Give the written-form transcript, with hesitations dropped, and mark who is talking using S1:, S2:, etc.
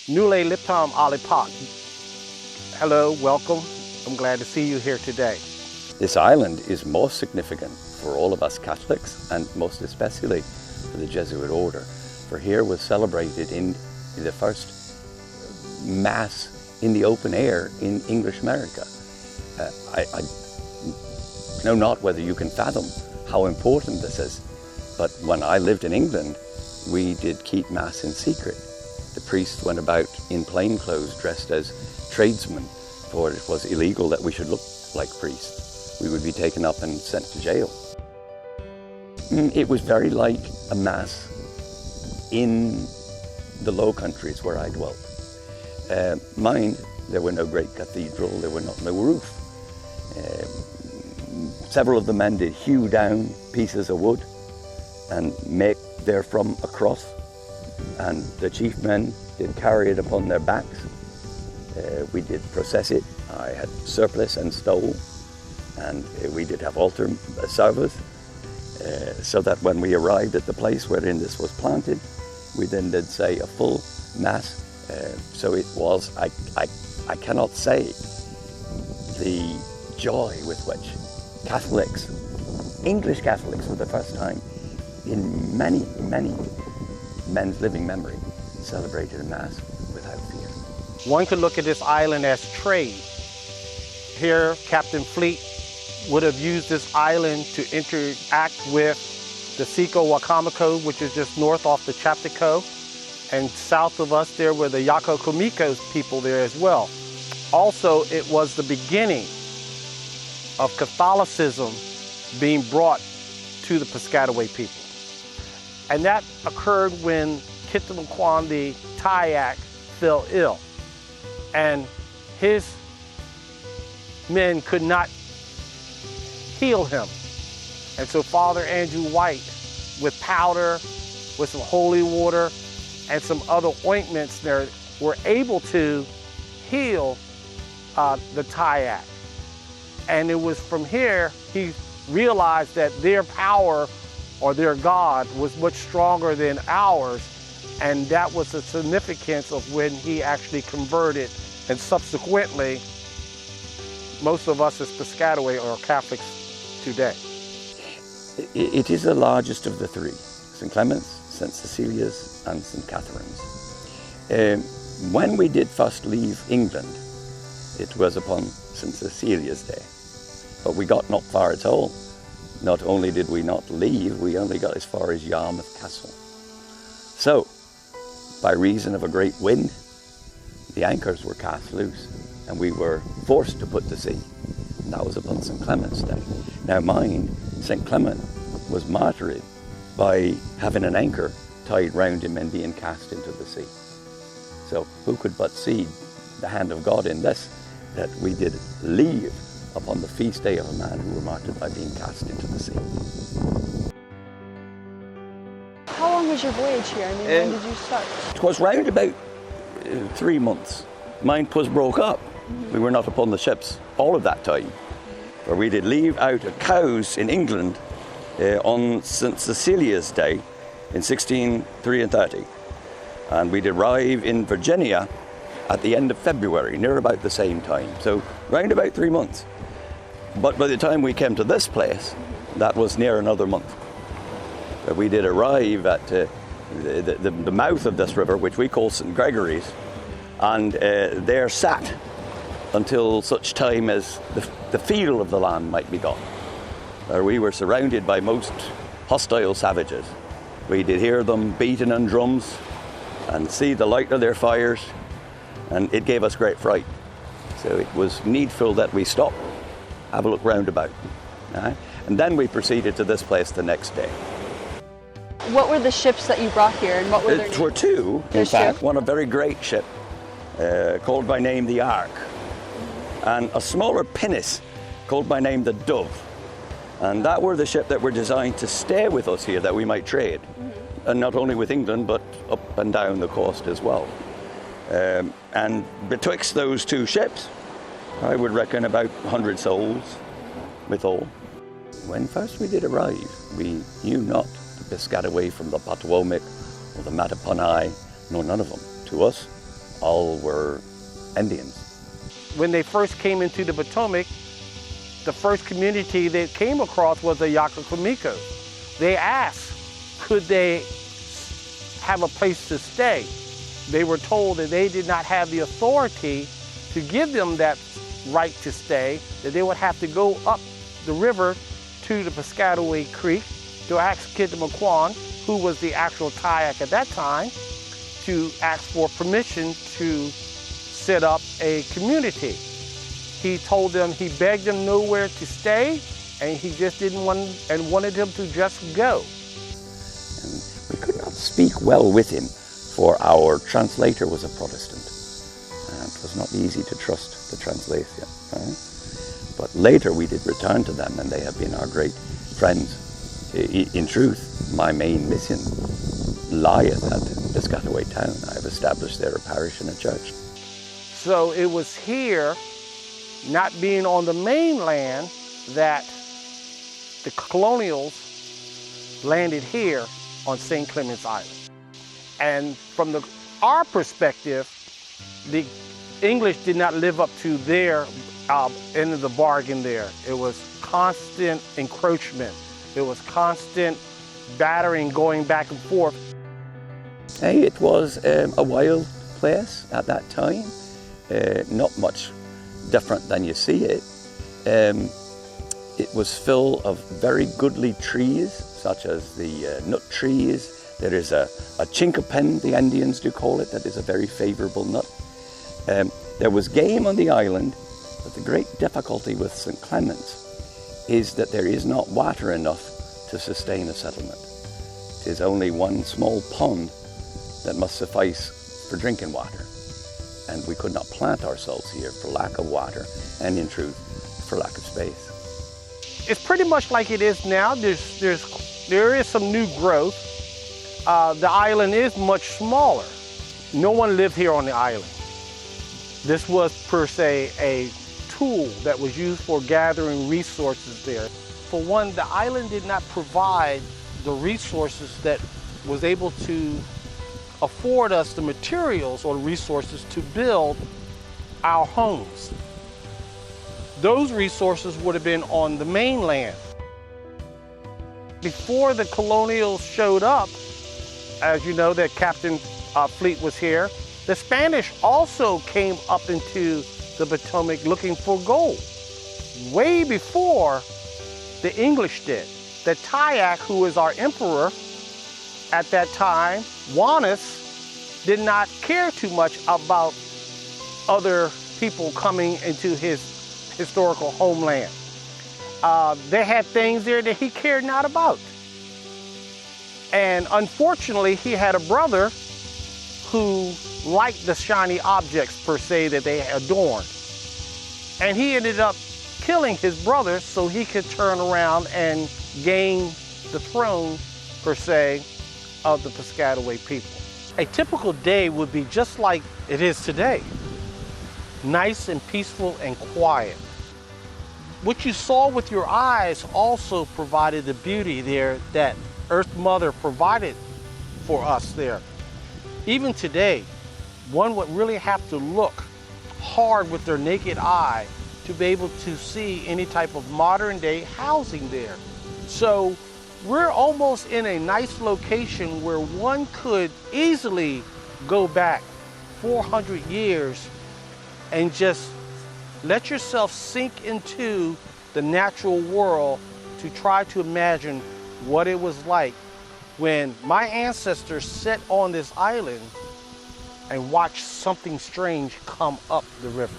S1: Nule Liptam Alipak. Hello, welcome. I'm glad to see you here today.
S2: This island is most significant for all of us Catholics and most especially for the Jesuit order. For here was celebrated in the first Mass in the open air in English America. I know not whether you can fathom how important this is, but when I lived in England, we did keep Mass in secret. The priests went about in plain clothes dressed as tradesmen, for it was illegal that we should look like priests. We would be taken up and sent to jail. It was very like a Mass in the Low Countries where I dwelt. Mind, there were no great cathedral, there were no roof. Several of the men did hew down pieces of wood and make therefrom a cross, and the chief men did carry it upon their backs. We did process it. I had surplice and stole, and we did have altar service, so that when we arrived at the place wherein this was planted, we then did say a full Mass. So it was, I cannot say the joy with which Catholics, English Catholics for the first time in many, many men's living memory, celebrated a Mass without fear.
S1: One could look at this island as trade. Here, Captain Fleet would have used this island to interact with the Siko Wakamako, which is just north off the Chaptico, and south of us there were the Yako Komiko's people there as well. Also, it was the beginning of Catholicism being brought to the Piscataway people. And that occurred when Kitamaquan Tayak fell ill, and his men could not heal him. And so Father Andrew White, with powder, with some holy water, and some other ointments there, were able to heal the Tayak. And it was from here he realized that their power or their God was much stronger than ours, and that was the significance of when he actually converted, and subsequently most of us as Piscataway are Catholics today.
S2: It is the largest of the three, St. Clement's, St. Cecilia's and St. Catherine's. When we did first leave England, it was upon St. Cecilia's Day, but we got not far at all. Not only did we not leave, we only got as far as Yarmouth Castle. So, by reason of a great wind, the anchors were cast loose and we were forced to put to sea. And that was upon St. Clement's Day. Now mind, St. Clement was martyred by having an anchor tied round him and being cast into the sea. So who could but see the hand of God in this, that we did leave upon the feast day of a man who were martyred by being cast into the sea.
S3: How long was your voyage here? I mean, when did you start?
S2: It was round about 3 months. Mine was broke up. We were not upon the ships all of that time. For we did leave out of Cowes in England on St. Cecilia's Day in 1633. And we'd arrive in Virginia at the end of February, near about the same time. So round about 3 months. But by the time we came to this place, that was near another month. But we did arrive at the mouth of this river, which we call St. Gregory's, and there sat until such time as the feel of the land might be got. We were surrounded by most hostile savages. We did hear them beating on drums and see the light of their fires, and it gave us great fright. So it was needful that we stop, have a look round about. And then we proceeded to this place the next day.
S3: What were the ships that you brought here, and what were their names?
S2: There were two, in fact. One a very great ship, called by name the Ark, and a smaller pinnace called by name the Dove. And that were the ship that were designed to stay with us here, that we might trade. And not only with England, but up and down the coast as well. And betwixt those two ships, I would reckon about 100 souls with all. When first we did arrive, we knew not the Piscataway from the Potawatomi or the Mattapanai, no, none of them. To us, all were Indians.
S1: When they first came into the Potomac, the first community they came across was the Yakokomiko. They asked, could they have a place to stay? They were told that they did not have the authority to give them that right to stay, that they would have to go up the river to the Piscataway Creek to ask Kidamaquan, who was the actual Tayak at that time, to ask for permission to set up a community. He told them, he begged them nowhere to stay, and he just didn't want, and wanted them to just go.
S2: And we could not speak well with him, for our translator was a Protestant. And it was not easy to trust the translation. Right? But later we did return to them, and they have been our great friends. In truth, my main mission lieth at Piscataway town. I have established there a parish and a church.
S1: So it was here, not being on the mainland, that the colonials landed here on St. Clement's Island. And from our perspective, the English did not live up to their end of the bargain there. It was constant encroachment. It was constant battering, going back and forth.
S2: Hey, it was a wild place at that time. Not much different than you see it. It was full of very goodly trees, such as the nut trees. There is a chinkapin, the Indians do call it, that is a very favorable nut. There was game on the island, but the great difficulty with St. Clement's is that there is not water enough to sustain a settlement. It is only one small pond that must suffice for drinking water. And we could not plant ourselves here for lack of water, and in truth, for lack of space.
S1: It's pretty much like it is now. There is some new growth. The island is much smaller. No one lived here on the island. This was per se a tool that was used for gathering resources there. For one, the island did not provide the resources that was able to afford us the materials or resources to build our homes. Those resources would have been on the mainland. Before the colonials showed up, as you know, that Captain Fleet was here, the Spanish also came up into the Potomac looking for gold, way before the English did. The Tayak, who was our emperor at that time, Juanes, did not care too much about other people coming into his historical homeland. They had things there that he cared not about. And unfortunately, he had a brother who liked the shiny objects, per se, that they adorned. And he ended up killing his brother so he could turn around and gain the throne, per se, of the Piscataway people. A typical day would be just like it is today. Nice and peaceful and quiet. What you saw with your eyes also provided the beauty there that Earth Mother provided for us there. Even today, one would really have to look hard with their naked eye to be able to see any type of modern day housing there. So we're almost in a nice location where one could easily go back 400 years and just let yourself sink into the natural world to try to imagine what it was like when my ancestors sat on this island and watched something strange come up the river.